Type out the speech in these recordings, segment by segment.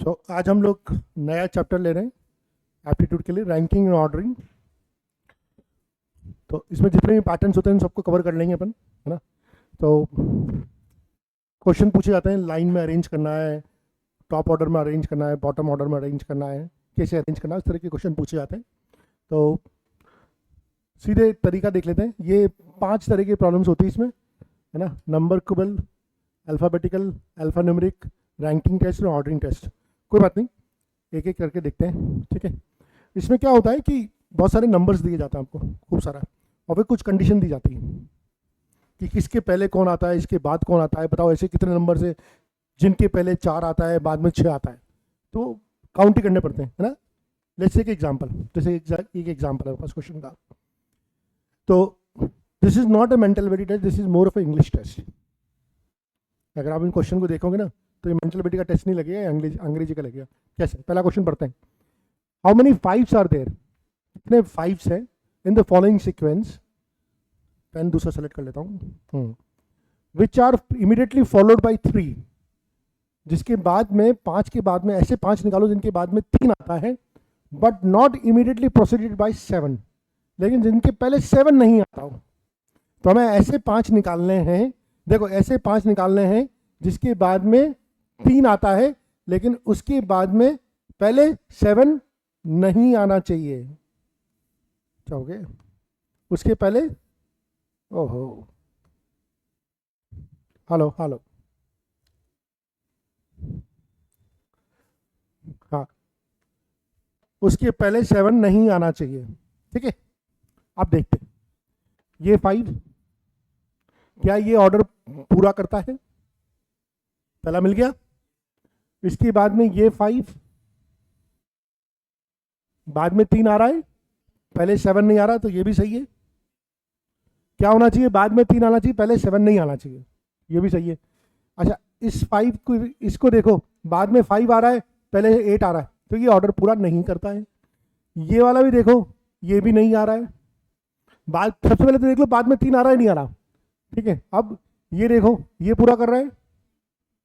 आज हम लोग नया चैप्टर ले रहे हैं एप्टीट्यूड के लिए, रैंकिंग एंड ऑर्डरिंग। तो इसमें जितने भी पैटर्न्स होते हैं सबको कवर कर लेंगे अपन, है ना। तो क्वेश्चन पूछे जाते हैं, लाइन में अरेंज करना है, टॉप ऑर्डर में अरेंज करना है, बॉटम ऑर्डर में अरेंज करना है, कैसे अरेंज करना है, इस तरह के क्वेश्चन पूछे जाते हैं। तो सीधे तरीका देख लेते हैं। ये 5 तरह की प्रॉब्लम्स होती है इसमें, है ना। Number cubical, alphabetical, alphanumeric, ranking test और ऑर्डरिंग टेस्ट। कोई बात नहीं, एक एक करके देखते हैं, ठीक है। इसमें क्या होता है कि बहुत सारे नंबर्स दिए जाते हैं आपको, खूब सारा, और फिर कुछ कंडीशन दी जाती है कि किसके पहले कौन आता है, इसके बाद कौन आता है, बताओ ऐसे कितने नंबर से जिनके पहले 4 आता है, बाद में 6 आता है, तो काउंट ही करने पड़ते हैं, है ना। लेट्स टेक एग्जांपल, जैसे एक एग्जांपल है फर्स्ट क्वेश्चन का। तो this is not a mental test, this is more of a English test. अगर आप इन क्वेश्चन को देखोगे ना तो ये मेंटल एबिलिटी का टेस्ट नहीं लगेगा, अंग्रेजी का लगेगा। कैसे? पहला क्वेश्चन पढ़ते हैं। How many 5s are there? कितने 5s हैं in the following sequence? Pen दूसरा सेलेक्ट कर लेता हूँ। Which are immediately followed by 3, जिसके बाद में 5 के बाद में ऐसे 5 निकालो जिनके बाद में 3 आता है, but not immediately preceded by 7, लेकिन जिनके पहले 7 नहीं आता हो। तो हमें ऐसे 5 निकालने हैं, देखो ऐसे 5 निकालने हैं जिसके बाद में 3 आता है, लेकिन उसके बाद में पहले 7 नहीं आना चाहिए। चाहोगे उसके पहले, ओहो, हेलो हेलो, हाँ, उसके पहले 7 नहीं आना चाहिए, ठीक है। अब देखते हैं ये 5 क्या ये ऑर्डर पूरा करता है? पहला मिल गया। इसके बाद में ये 5, बाद में 3 आ रहा है, पहले 7 नहीं आ रहा, तो ये भी सही है। क्या होना चाहिए? बाद में 3 आना चाहिए, पहले 7 नहीं आना चाहिए, ये भी सही है। अच्छा, इस 5 को, इसको देखो, बाद में 5 आ रहा है, पहले 8 आ रहा है, तो ये ऑर्डर पूरा नहीं करता है। ये वाला भी देखो, ये भी नहीं आ रहा है। बाद सबसे पहले तो देख लो बाद में 3 आ रहा है, नहीं आ रहा, ठीक है। अब ये देखो, ये पूरा कर रहा है,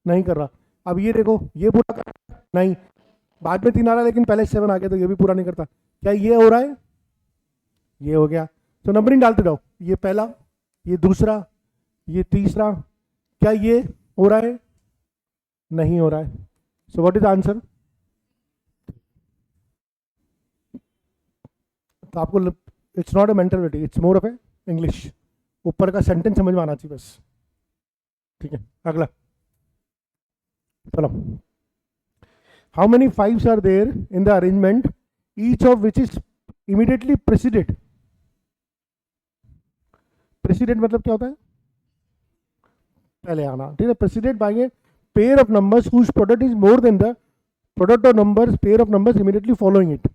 नहीं कर रहा। अब ये देखो, ये पूरा कर रहा है, नहीं। बाद में 3 आ रहा है लेकिन पहले 7 आ गया, तो ये भी पूरा नहीं करता। क्या ये हो रहा है? ये हो गया। तो नंबरिंग डालते जाओ, ये पहला, ये दूसरा, ये तीसरा। क्या ये हो रहा है? नहीं हो रहा है। So what is the answer? तो आपको it's not a mental ability, it's more of A English. ऊपर का सेंटेंस समझ में आना चाहिए बस, ठीक है। अगला चलो। How many 5s are there in the arrangement, each of which is immediately preceded? Preceded मतलब क्या होता है? पहले आना, ठीक है। Preceded by a pair of numbers whose product is more than the product of numbers, pair of numbers immediately following it.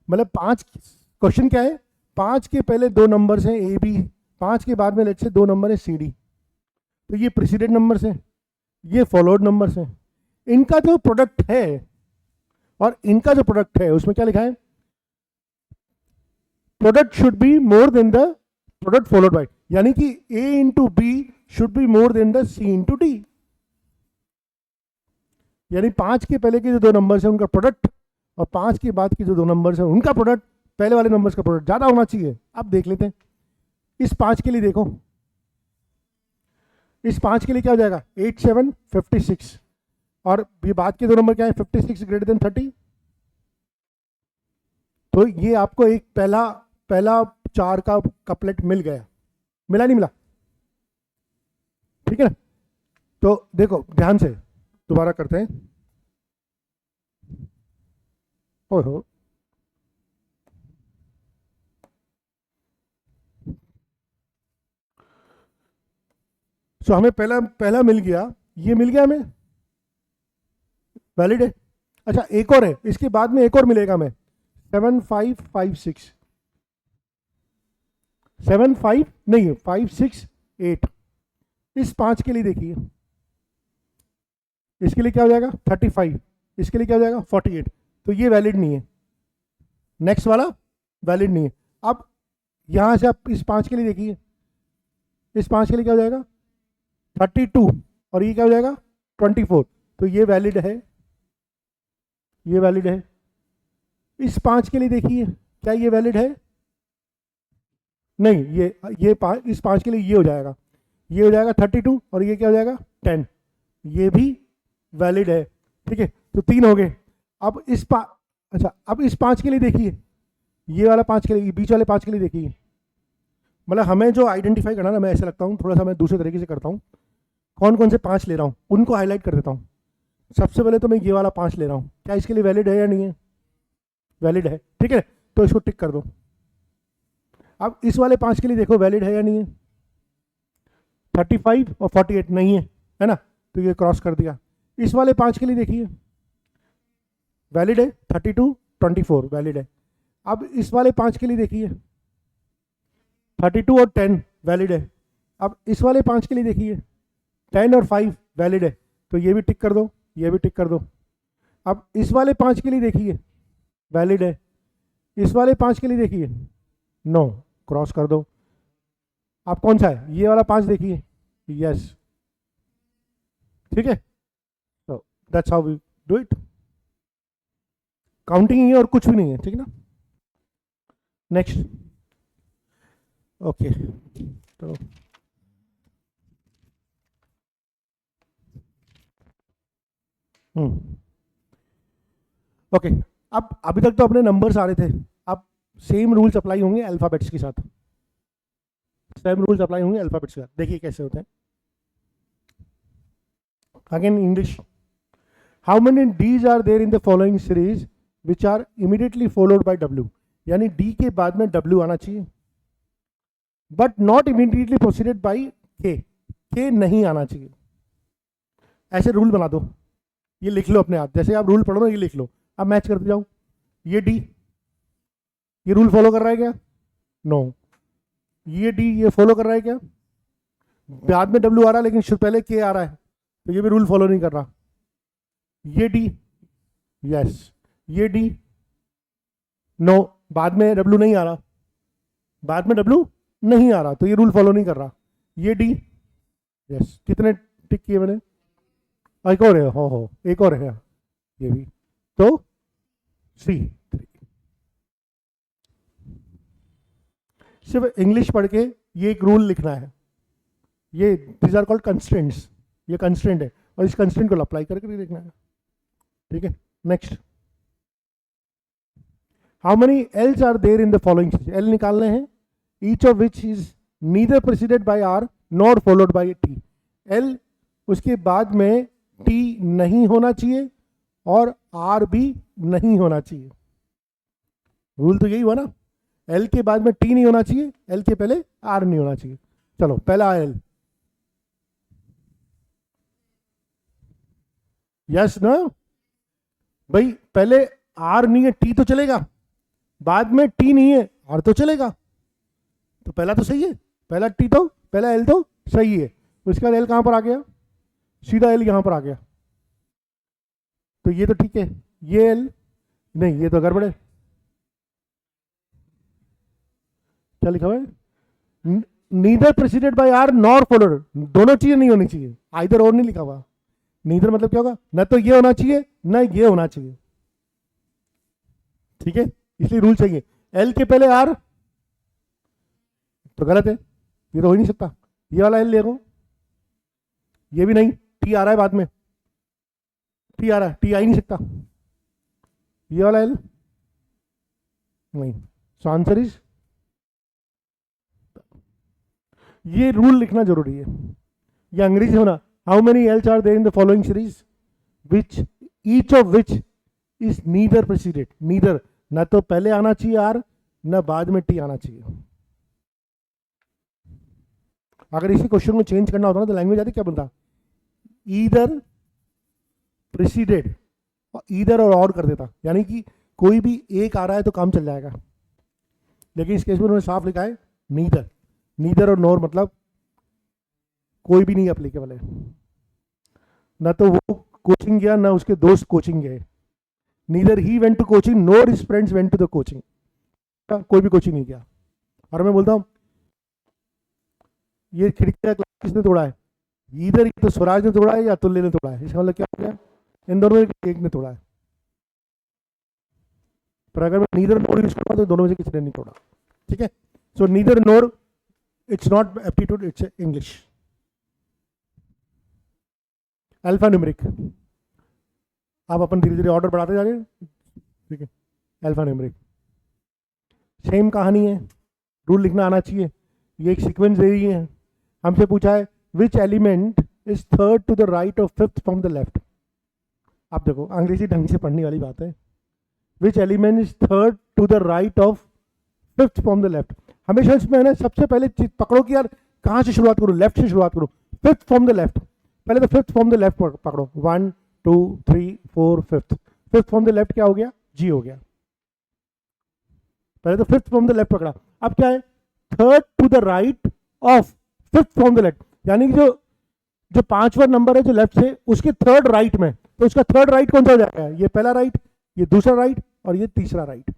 मतलब 5, question क्या है? 5 के पहले 2 नंबर्स हैं ए बी, 5 के बाद में लेट्स से 2 नंबर है सी डी, तो ये प्रेसिडेड नंबर्स हैं, ये फॉलोड नंबर्स हैं। इनका जो प्रोडक्ट है और इनका जो प्रोडक्ट है उसमें क्या लिखा है? Product should be more than the product followed by, यानी कि a into b should be more than the c into d. यानी 5 के पहले के जो 2 नंबर्स हैं उनका प्रोडक्ट, और 5 के बाद के जो 2 नंबर्स हैं उनका प्रोडक्ट, पहले वाले नंबर्स का प्रोडक्ट ज्यादा होना चाहिए। अब देख लेते हैं इस 5 के लिए। देखो इस 5 के लिए क्या हो जाएगा? 8 7 56, और ये बाद के 2 नंबर क्या है? 56 ग्रेटर देन 30। तो ये आपको एक पहला 4 का कपलेट मिल गया, मिला नहीं मिला? ठीक है ना। तो देखो ध्यान से दोबारा करते हैं। ओहो, सो हमें पहला मिल गया, ये मिल गया हमें, वैलिड है। अच्छा एक और है, इसके बाद में एक और मिलेगा हमें, 7 5 5 6, 7 5 नहीं, 5 6 8। इस 5 के लिए देखिए, इसके लिए क्या हो जाएगा? 35, इसके लिए क्या हो जाएगा? 48। तो ये वैलिड नहीं है, नेक्स्ट वाला वैलिड नहीं है। अब यहां से आप इस 5 के लिए देखिए, इस 5 के लिए क्या हो जाएगा? 32, और ये क्या हो जाएगा? 24। तो ये वैलिड है, ये वैलिड है। इस 5 के लिए देखिए, क्या ये वैलिड है? नहीं, ये 5, इस 5 के लिए ये हो जाएगा, ये हो जाएगा 32 और ये क्या हो जाएगा 10, ये भी वैलिड है। ठीक है, तो 3 हो गए। अब अच्छा, अब इस 5 के लिए देखिए, ये वाला 5 के लिए, बीच वाले 5 के लिए देखिए। मतलब हमें जो आइडेंटिफाई करना ना, मैं ऐसे लगता हूँ थोड़ा सा, मैं दूसरे तरीके से करता हूँ। कौन कौन से 5 ले रहा हूँ उनको हाईलाइट कर देता हूँ। सबसे पहले तो मैं ये वाला 5 ले रहा हूँ, क्या इसके लिए वैलिड है या नहीं है? वैलिड है, ठीक है, तो इसको टिक कर दो। अब इस वाले 5 के लिए देखो वैलिड है या नहीं है? 35 और 48 नहीं है ना, तो ये क्रॉस कर दिया। इस वाले 5 के लिए देखिए, वैलिड है, 32 24 वैलिड है। अब इस वाले 5 के लिए देखिए, 32 और 10 वैलिड है। अब इस वाले 5 के लिए देखिए, 10 और 5 वैलिड है, तो ये भी टिक कर दो, ये भी टिक कर दो। अब इस वाले 5 के लिए देखिए, वैलिड है। इस वाले 5 के लिए देखिए, नो, क्रॉस कर दो। अब कौन सा है? ये वाला 5 देखिए, यस। ठीक है, तो that's how we do it. Counting ही है और कुछ भी नहीं है, ठीक है ना। नेक्स्ट, ओके, तो ओके, अब अभी तक तो अपने नंबर्स आ रहे थे, अब सेम रूल्स अप्लाई होंगे अल्फाबेट्स के साथ। सेम रूल्स अप्लाई होंगे अल्फाबेट्स के साथ। देखिए कैसे होते हैं। Again English, how many Ds are there in the following series which are immediately followed by W, यानी डी के बाद में डब्ल्यू आना चाहिए, but not immediately preceded by K नहीं आना चाहिए। ऐसे रूल बना दो, ये लिख लो अपने आप, जैसे आप रूल पढ़ो ना, ये लिख लो। अब मैच करते जाओ, ये डी, ये रूल फॉलो कर रहा है क्या? नो। ये डी, ये फॉलो कर रहा है क्या? बाद में डब्ल्यू आ रहा है लेकिन पहले के आ रहा है, तो ये भी रूल फॉलो नहीं कर रहा। ये डी, यस। ये डी, नो, बाद में डब्ल्यू नहीं आ रहा, बाद में डब्ल्यू नहीं आ रहा, तो ये रूल फॉलो नहीं कर रहा। ये डी, यस। कितने टिक किए मैंने? एक और है, हो एक और है, ये भी, तो सी। सिर्फ इंग्लिश पढ़ के ये एक रूल लिखना है, ये दीज आर कॉल्ड कंस्ट्रेंट्स, ये कंस्ट्रेंट है और इस कंस्ट्रेंट को अप्लाई करके भी देखना है। ठीक है, next, how many Ls are there in the following, L निकालने हैं, each of which is neither preceded by R nor followed by T. L, उसके बाद में टी नहीं होना चाहिए और आर भी नहीं होना चाहिए। रूल तो यही हुआ ना, एल के बाद में टी नहीं होना चाहिए, एल के पहले आर नहीं होना चाहिए। चलो पहला एल, यस ना भाई, पहले आर नहीं है, टी तो चलेगा, बाद में टी नहीं है, आर तो चलेगा, तो पहला तो सही है, पहला टी तो, पहला एल तो सही है। उसके बाद एल कहां पर आ गया? सीधा एल यहां पर आ गया, तो ये तो ठीक है। ये एल नहीं, ये तो गड़बड़ है। क्या लिखा हुआ है? Neither preceded by R nor followed, दोनों चीजें नहीं होनी चाहिए, आइदर और नहीं लिखा हुआ। नीदर मतलब क्या होगा? न तो ये होना चाहिए न ये होना चाहिए, ठीक है, इसलिए रूल चाहिए। एल के पहले आर तो गलत है, ये तो हो ही नहीं सकता। ये वाला एल ले लो, ये भी नहीं, टी आ रहा है बाद में, टी आ रहा है, टी आ ही नहीं सकता। ये वाला एल नहीं, सो आंसर इज, ये रूल लिखना जरूरी है। ये अंग्रेजी होना, how many Ls are there in the following series which each of which is neither preceded, neither, ना तो पहले आना चाहिए आर, ना बाद में टी आना चाहिए। अगर इसी क्वेश्चन को चेंज करना होता ना तो लैंग्वेज आती क्या बनता? ईदर प्रेसिडेड, ईदर और कर देता, यानी कि कोई भी एक आ रहा है तो काम चल जाएगा। लेकिन इस केस में उन्होंने साफ लिखा है नीदर, नीदर और नॉर मतलब कोई भी नहीं अप्लीकेबल है। ना तो वो कोचिंग गया, ना उसके दोस्त कोचिंग गए। Neither he went to coaching nor his friends went to the coaching, कोई भी कोचिंग नहीं गया। और मैं बोलता हूं ये खिड़की का ग्लास किसने तोड़ा है? इधर तो स्वराज ने तोड़ा है या तुल्य ने तोड़ा है, इसका मतलब क्या हो गया? इन दोनों में एक ने तोड़ा है। पर अगर मैं नीदर नोर यूज करूँगा तो दोनों में से किसी ने नहीं तोड़ा, ठीक है। So neither nor, it's not aptitude, it's English. Alphanumeric, आप अपन धीरे धीरे ऑर्डर बढ़ाते जा रहे हैं, ठीक है। अल्फा न्यूमेरिक सेम कहानी है, रूल लिखना आना चाहिए। ये एक सीक्वेंस दे रही है, हमसे पूछा है which element is third to the right of fifth from the left. आप देखो अंग्रेजी ढंग से पढ़ने वाली बात है। Which element is third to the right of fifth from the left. हमेशा इसमें है ना, सबसे पहले चीज पकड़ो कि यार कहाँ से शुरुआत करूँ, लेफ्ट से शुरुआत करूँ, फिफ्थ फ्रॉम द लेफ्ट। पहले तो फिफ्थ फ्रॉम द लेफ्ट पकड़ो, 1 2 3 4 fifth. Fifth from the left क्या हो गया, जी हो गया। पहले तो फिफ्थ फ्रॉम द लेफ्ट पकड़ा, अब क्या है, third to the right of fifth from the left, यानी कि जो पांचवा नंबर है जो लेफ्ट से, उसके थर्ड राइट में, तो उसका थर्ड राइट कौन सा हो जाएगा, ये पहला राइट, ये दूसरा राइट और ये तीसरा राइट।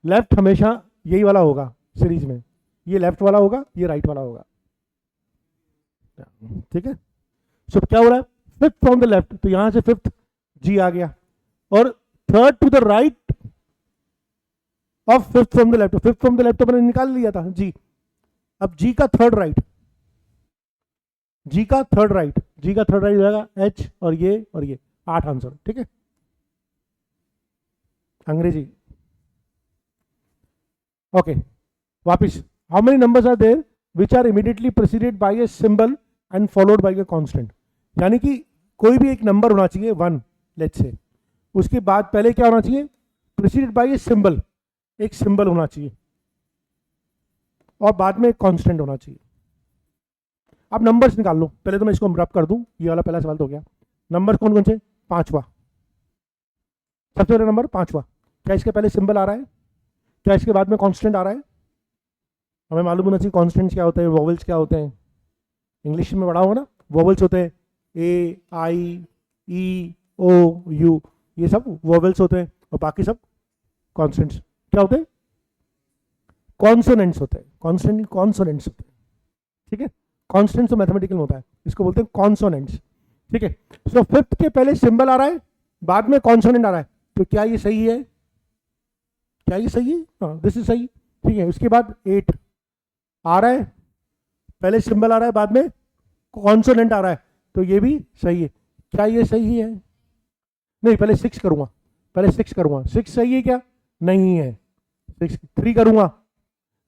लेफ्ट हमेशा यही वाला होगा सीरीज में, ये लेफ्ट वाला होगा, ये राइट वाला होगा, ठीक है। सो क्या हो रहा है, फिफ्थ फ्रॉम द लेफ्ट, तो यहां से फिफ्थ जी आ गया, और third to the right of fifth from the left. Fifth from the left तो मैंने निकाल लिया था जी, अब जी का थर्ड राइट, जी का थर्ड राइट, जी का थर्ड राइट हो जाएगा एच और ये 8 आंसर, ठीक है। अंग्रेजी ओके, वापिस, how many numbers are there which are immediately preceded by a symbol and followed by a constant. यानी कि कोई भी एक नंबर होना चाहिए 1 लेट्स से, उसके बाद पहले क्या होना चाहिए, प्रेसिडेड बाय ए सिंबल, एक सिंबल होना चाहिए, और बाद में एक कांस्टेंट होना चाहिए। अब नंबर्स निकाल लो, पहले तो मैं इसको रब कर दूं, ये वाला पहला सवाल तो हो गया। नंबर कौन कौन से, पांचवा, सबसे पहला नंबर पांचवा, क्या इसके पहले सिंबल आ रहा है, क्या इसके बाद में कांस्टेंट आ रहा है। हमें मालूम होना चाहिए कॉन्स्टेंट्स क्या होते हैं, वोवल्स क्या होते हैं, इंग्लिश में पढ़ा हो ना, वोवल्स होते हैं ए आई ई ओ यू, ये सब वोवल्स होते हैं, और बाकी सब कॉन्स्टेंट्स क्या होते हैं, कॉन्सोनेंट्स होते हैं, कॉन्सोनेंट्स होते हैं, ठीक है। कॉन्स्टेंट्स तो मैथमेटिकल होता है, इसको बोलते हैं कॉन्सोनेंट्स, ठीक है। सो फिफ्थ के पहले सिंबल आ रहा है, बाद में कॉन्सोनेंट आ रहा है, तो क्या ये सही है, क्या ये सही है, हाँ दिस इज सही, ठीक है। उसके बाद 8 आ रहा है, पहले सिंबल आ रहा है, बाद में कॉन्सोनेंट आ रहा है, तो ये भी सही है। क्या ये सही है, नहीं, पहले 6 करूंगा, पहले 6 करूंगा, 6 सही है क्या, नहीं है। 6 3 करूंगा,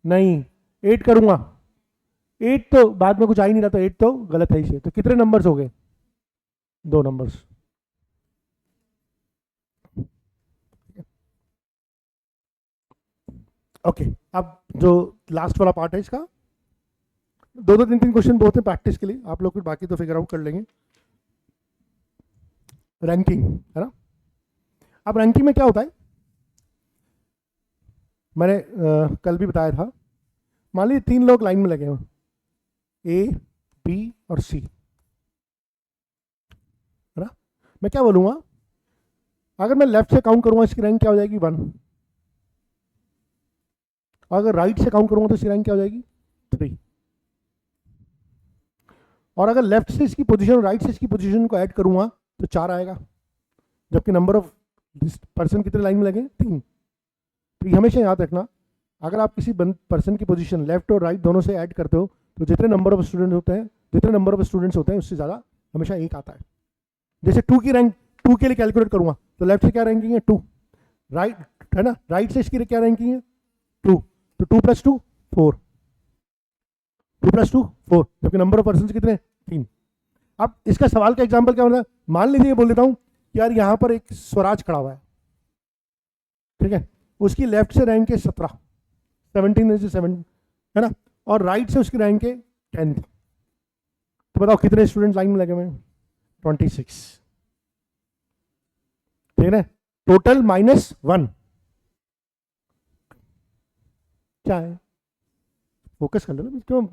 नहीं, 8 करूंगा, 8 तो बाद में कुछ आ ही नहीं रहा, तो 8 तो गलत है इसे। तो कितने नंबर्स हो गए, 2 नंबर्स। ओके, अब जो लास्ट वाला पार्ट है इसका, 2 3 क्वेश्चन बहुत है प्रैक्टिस के लिए, आप लोग फिर बाकी तो फिगर आउट कर लेंगे। रैंकिंग है ना, अब रैंकिंग में क्या होता है, मैंने कल भी बताया था, मान लीजिए 3 लोग लाइन में लगे हैं, ए बी और सी, है ना। मैं क्या बोलूंगा, अगर मैं लेफ्ट से काउंट करूंगा इसकी रैंक क्या हो जाएगी, 1, और अगर राइट से काउंट करूंगा तो इसकी रैंक क्या हो जाएगी, 3, और अगर लेफ्ट से इसकी पोजीशन और राइट से इसकी पोजीशन को ऐड करूंगा तो 4 आएगा, जबकि नंबर ऑफ पर्सन कितने लाइन में लगे, 3। तो ये हमेशा याद रखना, अगर आप किसी पर्सन की पोजीशन लेफ्ट और राइट दोनों से ऐड करते हो तो जितने नंबर ऑफ स्टूडेंट होते हैं उससे ज़्यादा हमेशा 1 आता है। जैसे 2 की रैंक, 2 के लिए कैलकुलेट करूंगा तो लेफ्ट से क्या रैंकिंग है, 2, राइट है ना, राइट से इसकी क्या रैंकिंग है, 2, तो 2 + 2 4, 2 + 2 4, जबकि नंबर ऑफ पर्सन कितने, 3। अब इसका सवाल का एग्जाम्पल क्या होता है, मान लीजिए बोल देता हूँ यार यहाँ पर एक स्वराज खड़ा हुआ है, ठीक है, उसकी लेफ्ट से रैंक है 17 17 है ना, और राइट से उसकी रैंक है 10, तो बताओ कितने स्टूडेंट लाइन में लगे हुए हैं, 26, ठीक है, टोटल -1, क्या है, फोकस कर लो, क्यों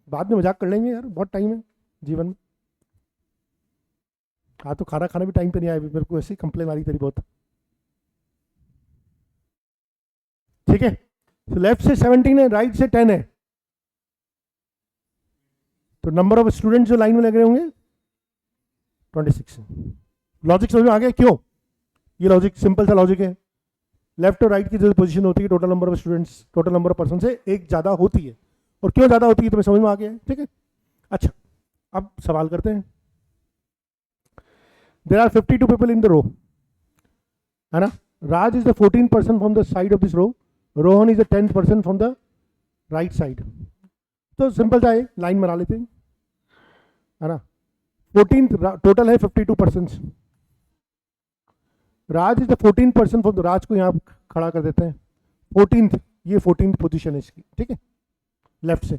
बाद में मजाक कर लेंगे यार, बहुत टाइम है जीवन में। हाँ तो खाना खाना भी टाइम पे नहीं आया, मेरे को ऐसे ही कंप्लेन आ रही तेरी बहुत, ठीक है। तो लेफ्ट से 17 है, राइट से 10 है, तो नंबर ऑफ स्टूडेंट जो लाइन में लग रहे होंगे 26 है। लॉजिक समझ में आ गया क्यों? ये लॉजिक सिंपल सा लॉजिक है। लेफ्ट और राइट की जो पोजीशन होती है total number of students, total number of person से एक ज़्यादा होती है, और क्यों ज़्यादा होती है तुम्हें समझ में आ गया है, ठीक है। अच्छा, अब सवाल करते हैं। There are 52 people in the row, है ना। Raj is the 14th person from the side of this row, Rohan is the 10th person from the right side. तो सिंपल सा है, लाइन बना लेते हैं, है ना। 14th टोटल है 52 person. Raj is the 14th person from the, Raj को यहाँ खड़ा कर देते हैं 14th, ये 14th पोजीशन है इसकी, ठीक है, लेफ्ट से।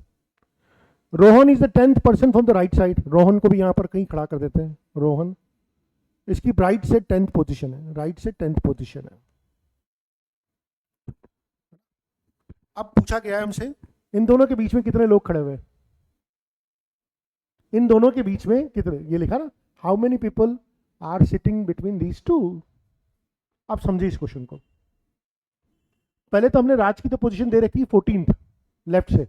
Rohan is the 10th person from the right side, Rohan को भी यहाँ पर कहीं खड़ा कर देते हैं, रोहन इसकी राइट से 10th पोजीशन है, राइट से 10th पोजीशन है। अब पूछा गया है हमसे इन दोनों के बीच में कितने लोग खड़े हुए, इन दोनों के बीच में कितने, ये लिखा ना, how many people are sitting between these two. आप समझिए इस क्वेश्चन को। पहले तो हमने राज की तो पोजीशन दे रखी 14th लेफ्ट से,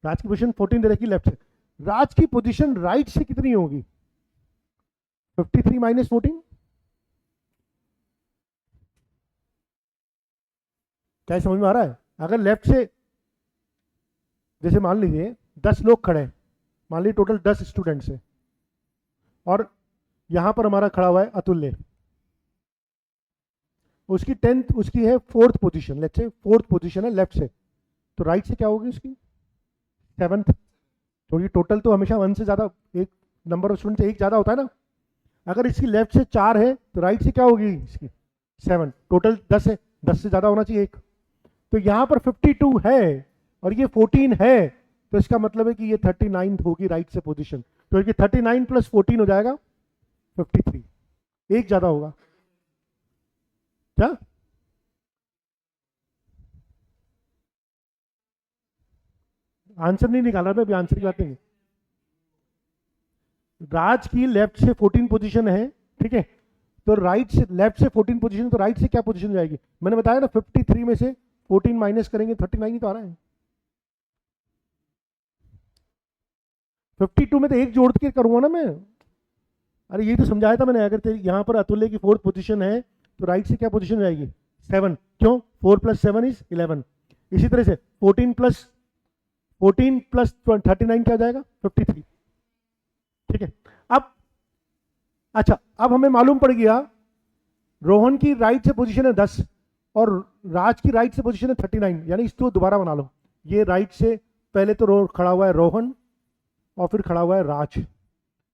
राज की पोजीशन 14 दे रखी लेफ्ट से, राज की पोजीशन राइट से कितनी होगी 53 माइनस 14। क्या समझ में आ रहा है? अगर लेफ्ट से, जैसे मान लीजिए 10 लोग खड़े हैं, मान लीजिए टोटल 10 स्टूडेंट्स हैं, और यहां पर हमारा खड़ा हुआ है अतुल्य, उसकी 10th, उसकी है 4th position, let's say 4th position है लेफ्ट से, तो राइट से क्या होगी उसकी 7th, क्योंकि टोटल तो हमेशा 1 से ज्यादा, एक नंबर ऑफ स्टूडेंट से एक ज्यादा होता है ना। अगर इसकी लेफ्ट से 4 है तो राइट से क्या होगी इसकी 7, टोटल 10 है, 10 से ज्यादा होना चाहिए एक। तो यहां पर 52 है और ये 14 है, तो इसका मतलब है कि ये 39 होगी राइट से पोजीशन, तो ये 39 प्लस 14 हो जाएगा 53, एक ज्यादा होगा। क्या आंसर नहीं निकाला मैं अभी, आंसर की बात नहीं। राज की लेफ्ट से 14 पोजीशन है, ठीक है, तो राइट से, लेफ्ट से 14 पोजीशन, तो राइट से क्या पोजीशन जाएगी, मैंने बताया ना 53 में से 14 माइनस करेंगे 39 ही तो आ रहा है। 52 में तो एक जोड़ के करूंगा ना मैं, अरे यही तो समझाया था मैंने। अगर यहां पर अतुल्य की 4th पोजीशन है तो राइट से क्या पोजीशन हो जाएगी 7, क्यों 4 + 7 = 11। इसी तरह से 14 प्लस 39 क्या हो जाएगा 53, ठीक है। अब अच्छा, अब हमें मालूम पड़ गया रोहन की राइट से पोजीशन है 10 और राज की राइट से पोजीशन है 39, यानी इसको दोबारा बना लो। ये राइट से पहले तो खड़ा हुआ है रोहन और फिर खड़ा हुआ है राज,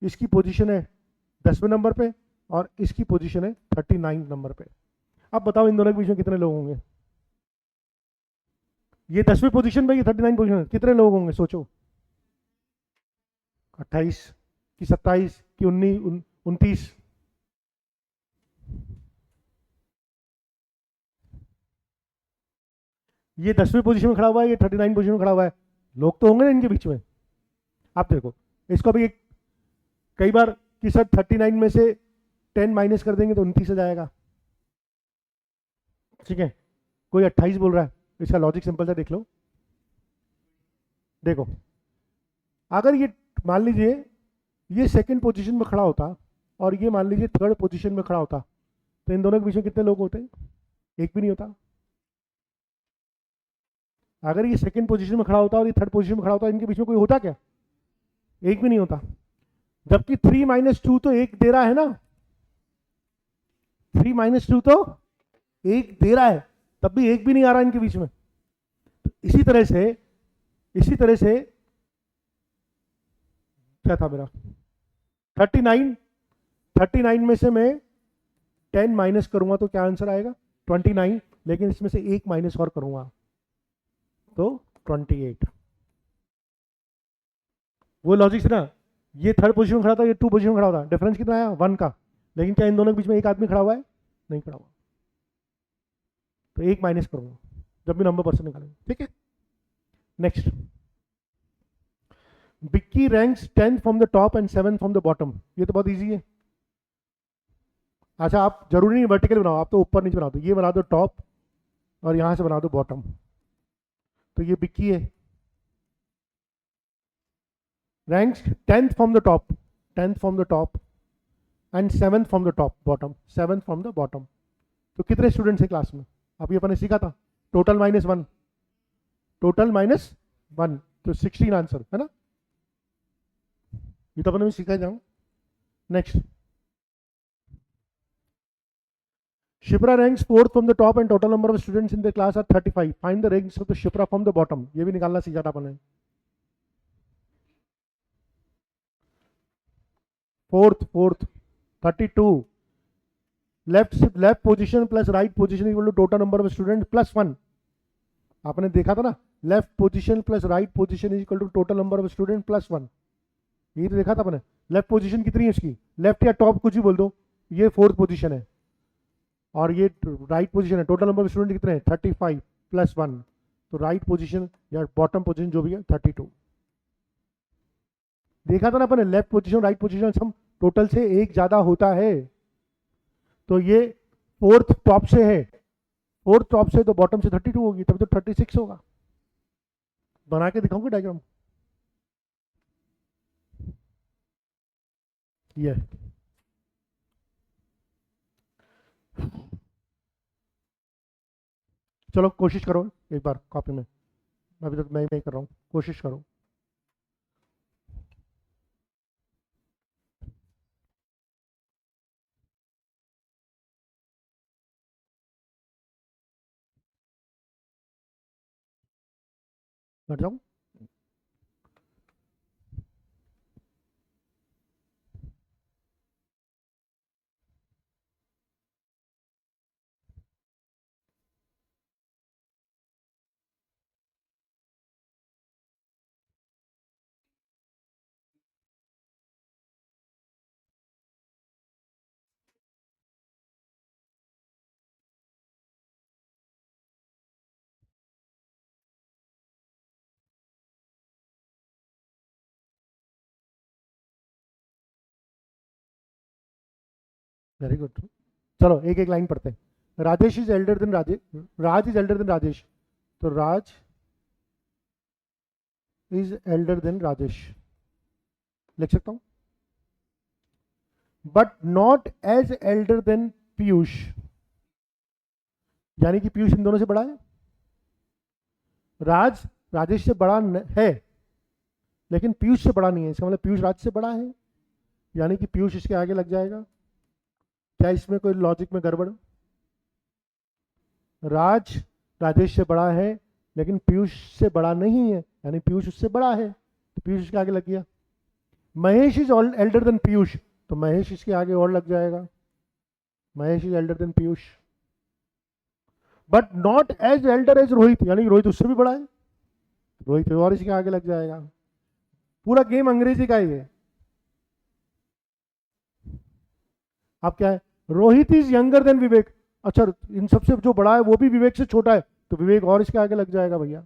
इसकी पोजीशन है 10वें नंबर पे और इसकी पोजीशन है 39 नंबर पे। अब बताओ इन दोनों के बीच में कितने लोग होंगे, ये 10वीं पोजीशन पे, ये 39 पोजीशन, कितने लोग होंगे सोचो, 28 कि 27 कि 29। ये 10वीं पोजीशन में खड़ा हुआ है, ये 39 पोजीशन में खड़ा हुआ है, लोग तो होंगे ना इनके बीच में। आप देखो इसको भी कई बार कि सर 39 में से 10 माइनस कर देंगे तो 29 आ जाएगा, ठीक है। कोई 28 बोल रहा है, इसका लॉजिक सिंपल सा देख लो। देखो अगर ये मान लीजिए ये 2nd पोजीशन में खड़ा होता और ये मान लीजिए 3rd पोजीशन में खड़ा होता, तो इन दोनों के बीच में कितने लोग होते, एक भी नहीं होता। अगर ये 2nd पोजीशन में खड़ा होता और ये 3rd पोजीशन में खड़ा होता, इनके बीच में कोई होता क्या, एक भी नहीं होता। जबकि 3 - 2 तो एक दे रहा है ना, 3 - 2 तो एक दे रहा है, तब भी एक भी नहीं आ रहा इनके बीच में। तो इसी तरह से क्या था मेरा 39 में से मैं 10 माइनस करूंगा तो क्या आंसर आएगा 29, लेकिन इसमें से एक माइनस और करूंगा तो 28। वो लॉजिक से ना, ये 3rd पोजीशन में खड़ा था, ये 2 पोजीशन में खड़ा था, डिफरेंस कितना आया 1 का, लेकिन क्या इन दोनों के बीच में एक आदमी खड़ा हुआ है, नहीं खड़ा हुआ, तो एक माइनस करूंगा जब भी नंबर पर्सन निकालेंगे, ठीक है। Next, Vicky ranks 10th from the top and 7th from the bottom. ये तो बहुत इजी है। अच्छा, आप जरूरी नहीं वर्टिकल बनाओ, आप तो ऊपर नीचे बना दो, ये बना दो टॉप और यहां से बना दो बॉटम, तो ये बिक्की है, ranks 10th from the top, 10th from the top and 7th from the top bottom, 7th from the bottom. तो कितने स्टूडेंट्स है क्लास में? अभी अपन ने सीखा था टोटल -1, टोटल -1, तो 16 आंसर है ना, ये तो अपन ने सीखा जाऊँ। Next, Shipra ranks 4th from the top and total number of students in the class are 35. Find the ranks of the Shipra from the bottom. ये भी निकालना सीखा था अपन ने। Fourth 32, left position plus right position equal to total number of student plus 1। आपने देखा था ना, left position plus right position is equal to total number of student plus 1, ये तो देखा था अपने। लेफ्ट पोजीशन कितनी है इसकी, लेफ्ट या टॉप कुछ भी बोल दो, ये 4th पोजीशन है, और ये राइट पोजीशन है। टोटल नंबर ऑफ स्टूडेंट कितने हैं, 35 प्लस 1, तो राइट पोजीशन या बॉटम पोजीशन जो भी है 32। देखा था ना अपन, लेफ्ट पोजीशन राइट पोजीशन हम टोटल से एक ज्यादा होता है, तो ये 4th टॉप से है, 4th टॉप से तो बॉटम से 32 होगी, तब तो 36 होगा। बना के दिखाऊंगा डायग्राम, ये चलो कोशिश करो एक बार कॉपी में, अभी तक मैं कर रहा हूँ, कोशिश करो। हट जाऊँ, वेरी गुड। चलो एक एक लाइन पढ़ते हैं। Rajesh is elder than Rajesh, Raj is elder than Rajesh, तो Raj is elder than Rajesh लिख सकता हूं, but not as elder than Piyush, यानी कि पीयूष इन दोनों से बड़ा है। राज राजेश से बड़ा है, लेकिन पीयूष से बड़ा नहीं है, इसका मतलब पीयूष राज से बड़ा है, यानी कि पीयूष इसके आगे लग जाएगा। क्या इसमें कोई लॉजिक में गड़बड़? राज राजेश से बड़ा है, लेकिन पीयूष से बड़ा नहीं है, यानी पीयूष उससे बड़ा है, तो पीयूष इसके आगे लग गया। Mahesh is elder than Piyush, तो महेश इसके आगे और लग जाएगा, Mahesh is elder than Piyush. But not as elder as Rohit, यानी रोहित उससे भी बड़ा है, रोहित और इसके आगे लग जाएगा। पूरा गेम अंग्रेजी का ही है। अब क्या है, रोहित इज यंगर देन विवेक, अच्छा इन सबसे जो बड़ा है वो भी विवेक से छोटा है, तो विवेक और इसके आगे लग जाएगा भैया।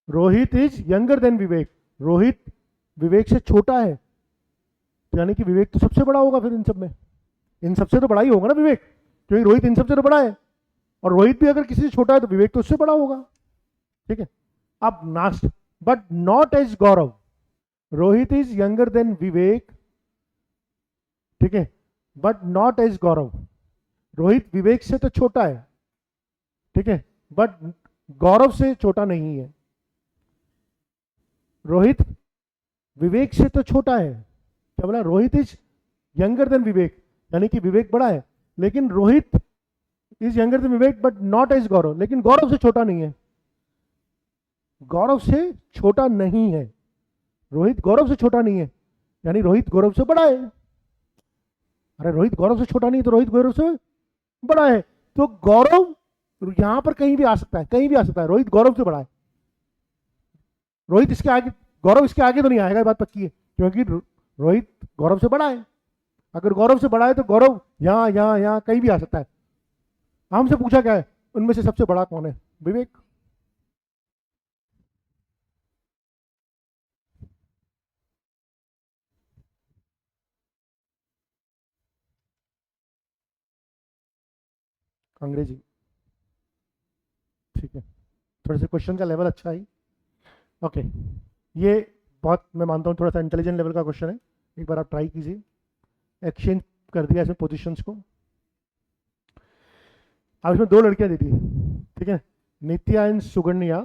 रोहित इज यंगर देन विवेक, रोहित विवेक से छोटा है, तो यानी कि विवेक तो सबसे बड़ा होगा फिर इन सब में, इन सबसे तो बड़ा ही होगा ना विवेक, क्योंकि रोहित इन सबसे तो बड़ा है, और रोहित भी अगर किसी से छोटा है तो विवेक तो उससे बड़ा होगा। ठीक है, अब नास्ट, but not as Gaurav, Rohit is younger than Vivek, ठीक है, but not as Gaurav, Rohit Vivek से तो छोटा है, ठीक है, बट गौरव से छोटा नहीं है। रोहित विवेक से तो छोटा है, क्या बोला, Rohit is younger than Vivek, यानी कि विवेक बड़ा है, लेकिन Rohit is younger than Vivek but not as Gaurav, लेकिन गौरव से छोटा नहीं है, गौरव से छोटा नहीं है, रोहित गौरव से छोटा नहीं है, यानी रोहित गौरव से बड़ा है। अरे रोहित गौरव से छोटा नहीं है तो रोहित गौरव से बड़ा है, तो गौरव यहां पर कहीं भी आ सकता है, कहीं भी आ सकता है, रोहित गौरव से बड़ा है, रोहित इसके आगे, गौरव इसके आगे तो नहीं आएगा, ये बात पक्की है, क्योंकि रोहित गौरव से बड़ा है। अगर गौरव से बड़ा है तो गौरव यहां यहां यहां कहीं भी आ सकता है। हमसे पूछा क्या है, उनमें से सबसे बड़ा कौन है, विवेक। अंग्रेजी, ठीक है, थोड़े से क्वेश्चन का लेवल अच्छा है। ओके, ये बहुत मैं मानता हूँ थोड़ा सा इंटेलिजेंट लेवल का क्वेश्चन है, एक बार आप ट्राई कीजिए। एक्सचेंज कर दिया इसमें पोजीशंस को। अब इसमें दो लड़कियां दी थी, ठीक है, Nitya and Suganya,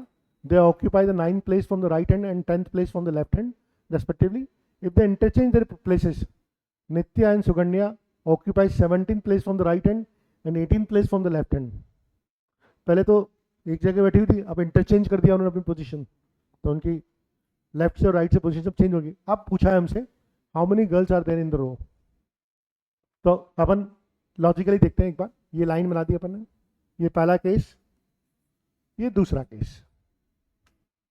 they occupy the 9th place from the right hand and 10th place from the left hand respectively. If they interchange their places, Nitya and Suganya occupy 17th place from the right hand and 18th place from the left hand. पहले तो एक जगह बैठी हुई थी, अब interchange कर दिया उन्होंने अपनी पोजीशन, तो उनकी लेफ्ट से और राइट से पोजीशन सब चेंज होगी। अब पूछा है हमसे how many girls are there in the row. तो अपन लॉजिकली देखते हैं एक बार, ये लाइन बना दी अपन ने, ये पहला केस, ये दूसरा केस,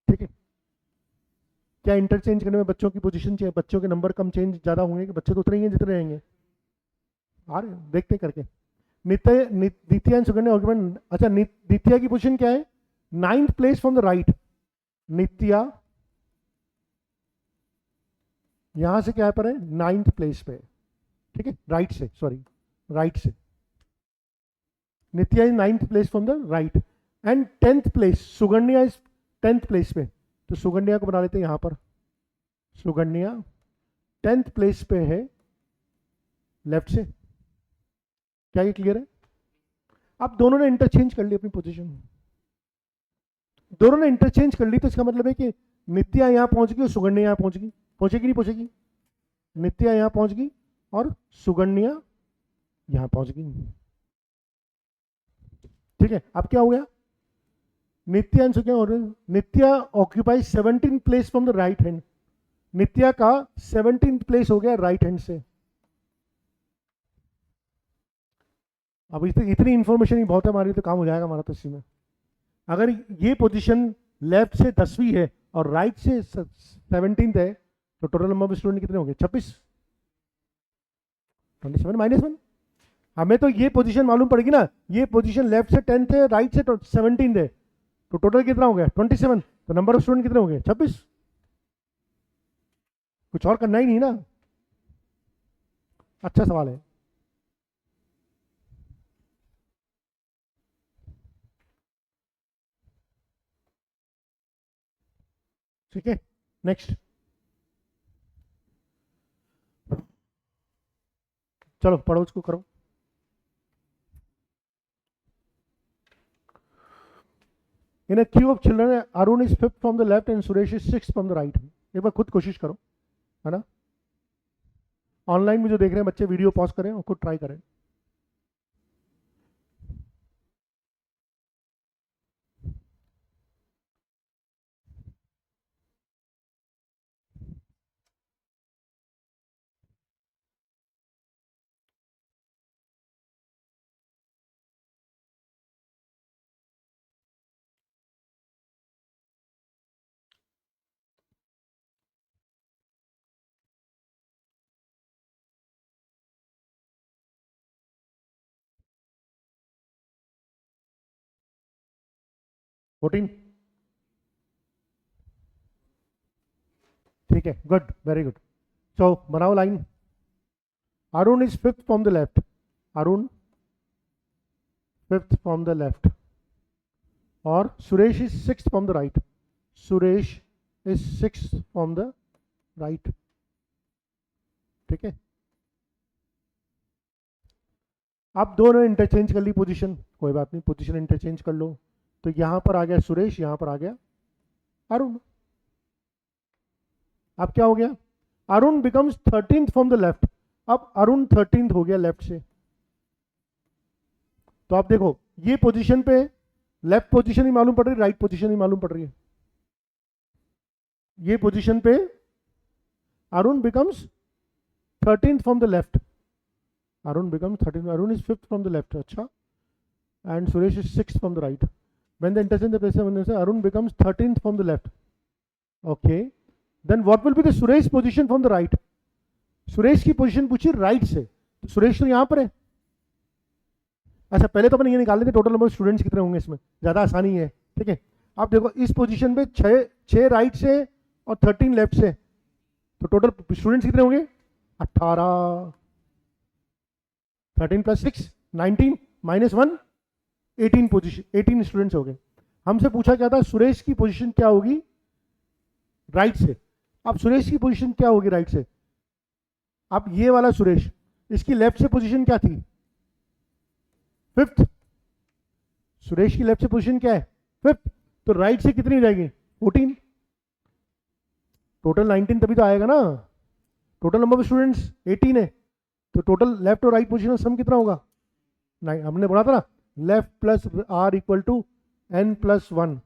ठीक है। क्या इंटरचेंज करने में बच्चों की पोजीशन चाहिए, बच्चों के नंबर कम चेंज ज़्यादा होंगे कि बच्चे तो उतने ही हैं जितने रहेंगे? आ रहे देखते हैं करके। द्वितीय सुगन्या ऑक्यूपेंट, अच्छा द्वितीय की पोजीशन क्या है? 9th place from the right. Nitya यहां से क्या पर है? 9th प्लेस पे, ठीक है, राइट से, सॉरी राइट से। Nitya is 9th place from the right and 10th place, Suganya is 10th place पे, तो सुगन्या को बना लेते हैं यहां पर। सुगन्या 10th प्लेस पे है लेफ्ट से। क्या ये क्लियर है? अब दोनों ने इंटरचेंज कर ली अपनी पोजीशन, दोनों ने इंटरचेंज कर ली, तो इसका मतलब है कि नित्या यहां पहुंच गई और सुगन्या यहां पहुंच गई। पहुंचेगी नहीं पहुंचेगी? नित्या यहां पहुंच गई और सुगन्या यहां पहुंच गई, ठीक है। अब क्या हो गया? नित्या एंड सुगन्या और Nitya occupy 17th place from the right hand. Nitya का 17th प्लेस हो गया राइट हैंड से। अब इतनी इंफॉर्मेशन ही बहुत है हमारी, तो काम हो जाएगा हमारा तो इसी में। अगर ये पोजीशन लेफ्ट से 10वीं है और राइट से 17th है, तो टोटल नंबर ऑफ स्टूडेंट कितने होंगे? 26, 27 -1। हमें तो ये पोजीशन मालूम पड़ेगी ना, ये पोजीशन लेफ्ट से 10th है, राइट से 17th है, तो टोटल कितना हो गया? 27। तो नंबर ऑफ स्टूडेंट कितने होंगे? 26। कुछ और करना ही नहीं ना। अच्छा सवाल है। ठीक है, नेक्स्ट। चलो पढ़ो, उसको करो। In a queue of children, Arun is 5th from the left and Suresh is 6th from the right. एक बार खुद कोशिश करो, है ना। ऑनलाइन में जो देख रहे हैं बच्चे, वीडियो पॉज करें और खुद ट्राई करें। फोर्टीन, ठीक है, गुड, वेरी गुड। सो बनाओ line. Arun is 5th from the left, Arun 5th from the left, और Suresh is 6th from the right, Suresh is 6th from the right, ठीक है। अब दोनों इंटरचेंज कर ली पोजीशन, कोई बात नहीं, पोजीशन इंटरचेंज कर लो, तो यहां पर आ गया सुरेश, यहां पर आ गया अरुण। अब क्या हो गया? Arun becomes 13th from the left. अब अरुण 13th हो गया लेफ्ट से। तो आप देखो, ये पोजीशन पे लेफ्ट पोजीशन ही मालूम पड़ रही, राइट पोजीशन ही मालूम पड़ रही है। ये पोजीशन पे Arun becomes 13th from the left, Arun becomes 13th, Arun is 5th from the left, अच्छा, and Suresh is 6th from the right. When they interchange the places, Arun becomes 13th from the left. Okay. Then what will be the Suresh position from the right? Suresh की position पूछी right से, तो सुरेश तो यहां पर है। अच्छा, पहले तो अपन ये निकाल लेते टोटल नंबर स्टूडेंट्स कितने होंगे इसमें, ज्यादा आसानी है, ठीक है। आप देखो इस पोजीशन पे 6 राइट से और 13 लेफ्ट से, तो टोटल स्टूडेंट्स कितने होंगे? 18, 13 + 6 19 -1 18 पोजीशन, 18 स्टूडेंट्स हो गए। हमसे पूछा क्या था? सुरेश की पोजीशन क्या होगी राइट से। अब सुरेश की पोजीशन क्या होगी राइट से? अब ये वाला सुरेश, इसकी लेफ्ट से पोजीशन क्या थी? फिफ्थ। सुरेश की लेफ्ट से पोजीशन क्या है? फिफ्थ। तो राइट से कितनी हो जाएगी? 14। टोटल 19 तभी तो आएगा ना। टोटल नंबर ऑफ स्टूडेंट्स 18 है, तो टोटल लेफ्ट और राइट पोजीशन सम कितना होगा? 9। हमने बोला था ना left plus R equal to N plus 1,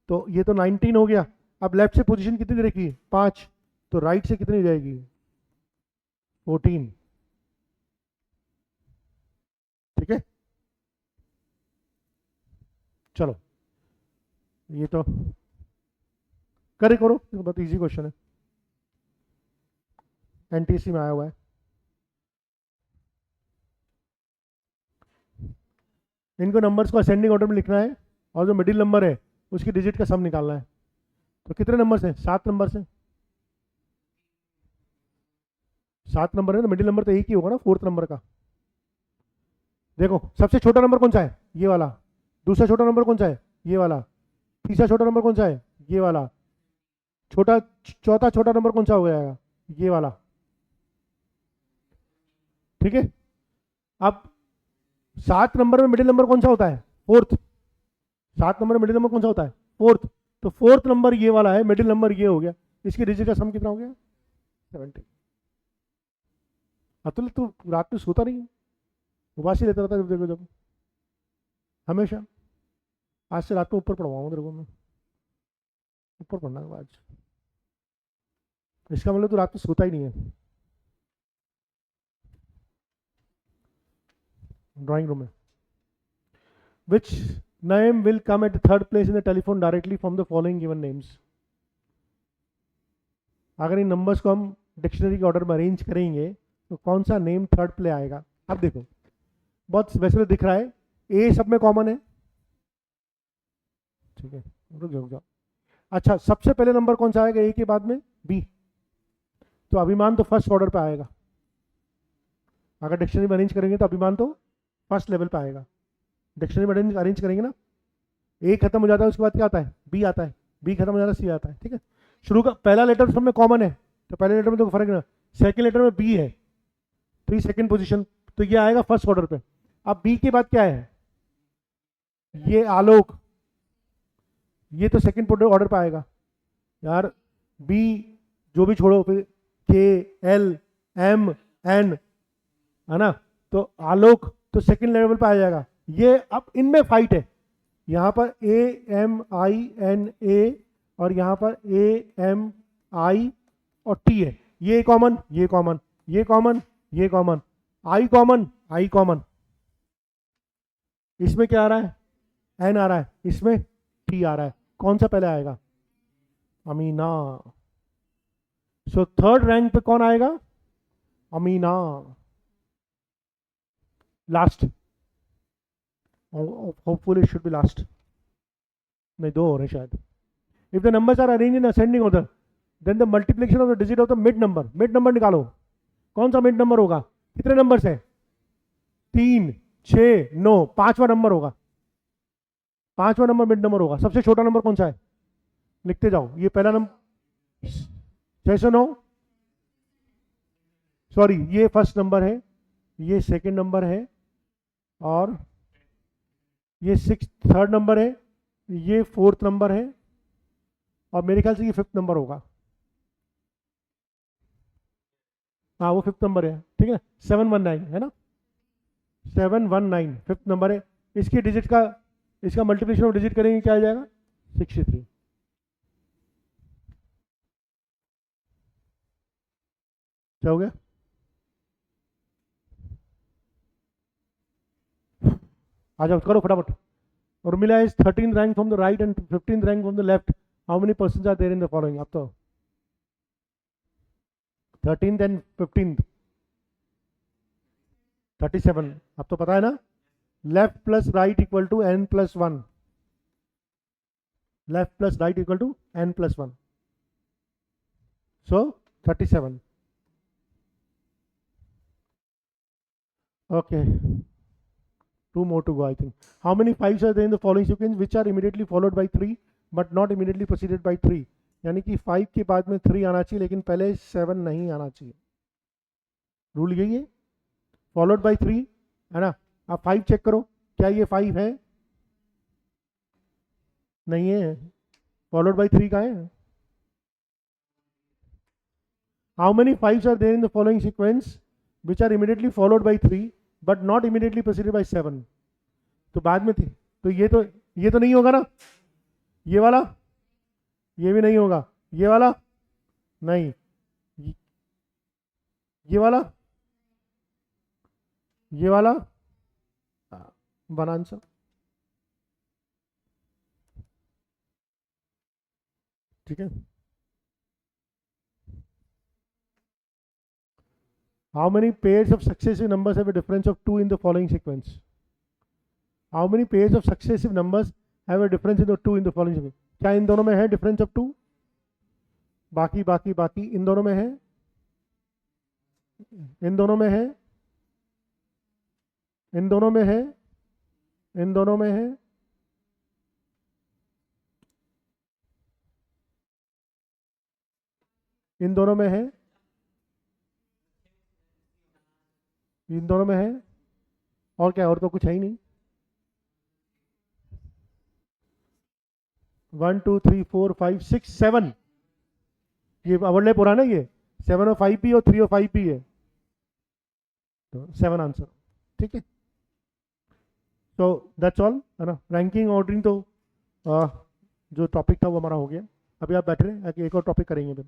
तो ये तो 19 हो गया। अब लेफ्ट से पोजीशन कितनी दे रखी है? 5, तो राइट से कितनी हो जाएगी? 14। ठीक है, चलो ये तो करो, बहुत इजी क्वेश्चन है, एनटीसी में आया हुआ है। इनको नंबर्स को असेंडिंग ऑर्डर में लिखना है और जो मिडिल नंबर है उसकी डिजिट का सम निकालना है। तो कितने नंबर्स हैं? 7 नंबर्स हैं। 7 नंबर है तो मिडिल नंबर तो एक ही होगा ना, 4th नंबर का। देखो सबसे छोटा नंबर कौन सा है? ये वाला। दूसरा छोटा नंबर कौन सा है? ये वाला। तीसरा छोटा नंबर कौन सा है? ये वाला। चौथा छोटा नंबर कौन सा हो जाएगा? ये वाला। ठीक है, अब 7 नंबर में मिडिल नंबर कौन सा होता है? 4th। 7 नंबर में मिडिल नंबर कौन सा होता है? 4th। तो 4th नंबर ये वाला है, मिडिल नंबर ये हो गया, इसकी डिजिट का सम कितना हो गया? 70। अतुल तू रात में सोता नहीं, उबासी लेता रहता है देखो जब, हमेशा। आज से रात को ऊपर पढ़वाऊंगा तेरे को मैं, ऊपर पढ़ना है आज। इसका मतलब तू रात में सोता ही नहीं है। ड्राइंग रूम में which name will come at third place in the telephone directly from the following given names. अगर इन नंबर्स को हम डिक्शनरी के ऑर्डर में अरेंज करेंगे तो कौन सा नेम थर्ड प्ले आएगा? अब देखो बहुत वैसे तो दिख रहा है, ए सब में कॉमन है। ठीक है, रुक जाओ। अच्छा, सबसे पहले नंबर कौन सा आएगा ए के बाद में? बी। तो अभिमान तो फर्स्ट ऑर्डर पे आएगा। अगर डिक्शनरी में अरेंज करेंगे तो अभिमान तो फर्स्ट लेवल पे आएगा। डिक्शनरी में अरेंज करेंगे ना, ए खत्म हो जाता है उसके बाद क्या आता है? बी आता है। बी खत्म हो जाता है सी आता है। ठीक है, शुरू का पहला लेटर सब में कॉमन है, तो पहले लेटर में तो फर्क ना। सेकंड लेटर में बी है तो ये सेकंड पोजीशन, तो ये आएगा फर्स्ट ऑर्डर पे। अब बी के बाद क्या है? ये आलोक, ये तो सेकंड ऑर्डर पे आएगा यार। बी जो भी छोड़ो, फिर के एल एम एन, है ना, तो आलोक तो सेकंड लेवल पे आ जाएगा। ये अब इनमें फाइट है, यहाँ पर A M I N A और यहाँ पर ए एम आई और टी है। ये कॉमन, ये कॉमन, ये कॉमन, ये कॉमन, आई कॉमन, आई कॉमन। इसमें क्या आ रहा है? एन आ रहा है, इसमें टी आ रहा है। कौन सा पहले आएगा? अमीना। सो थर्ड रैंक पे कौन आएगा? Amina. Last, hopefully should be last. नहीं, 2 हो रहे शायद। If the numbers are arrange in ascending order then the multiplication of the digit of the mid number. Mid number निकालो, कौन सा मिड नंबर होगा? कितने नंबर्स है? 3, 6, 9, 5वां नंबर होगा। 5वां नंबर मिड नंबर होगा। सबसे छोटा नंबर कौन सा है? लिखते जाओ। ये पहला नंबर 609, सॉरी ये फर्स्ट नंबर है, ये सेकंड नंबर है, और ये थर्ड नंबर है, ये 4th नंबर है, और मेरे ख्याल से ये 5th नंबर होगा। हाँ वो 5th नंबर है। ठीक है, 719 है ना, 719 5th नंबर है। इसकी डिजिट का, इसका मल्टीप्लिकेशन ऑफ डिजिट करेंगे क्या आ जाएगा? 63। क्या हो गया? आ जाओ करो फटाफट। Urmila is 13th rank from the right end 15th rank from the left. How many persons are there in the following? अब तो 13th एंड 15th 37। अब तो पता है ना, left plus right equal to N plus 1। Left plus right equal to N plus 1, so 37। Okay, 2 more to go, I think. How many 5s are there in the following sequence which are immediately followed by 3 but not immediately preceded by 3? यानी कि 5 के बाद में 3 आना चाहिए, लेकिन पहले 7 नहीं आना चाहिए। रूल यही है, फॉलोड बाई 3, है ना। आप 5 चेक करो, क्या ये 5 है? नहीं है। फॉलोड बाई 3 का है। How many 5s are there in the following sequence which are immediately followed by 3 but not immediately preceded by 7? तो बाद में थी, तो ये तो नहीं होगा ना, ये वाला, ये भी नहीं होगा, ये वाला नहीं, ये वाला, ये वाला, वन आंसर। ठीक है। How many pairs of successive numbers have a difference of 2 in the following sequence? How many pairs of successive numbers have a difference in the 2 in the following sequence? क्या इन दोनों में है difference of 2? बाकी बाकी बाकी इन दोनों में है, इन दोनों में है, इन दोनों में है, इन दोनों में है, इन दोनों में है, इन दोनों में है, और क्या? और तो कुछ है ही नहीं। 1 2 3 4 5 6 7, ये ओवरलैप हो रहा है ना, ये 7 और 5 भी और 3 और 5 भी है, तो 7 आंसर। ठीक है, तो दैट्स ऑल, है ना। रैंकिंग ऑर्डरिंग तो जो टॉपिक था वो हमारा हो गया। अभी आप बैठ रहे हैं, एक और टॉपिक करेंगे फिर।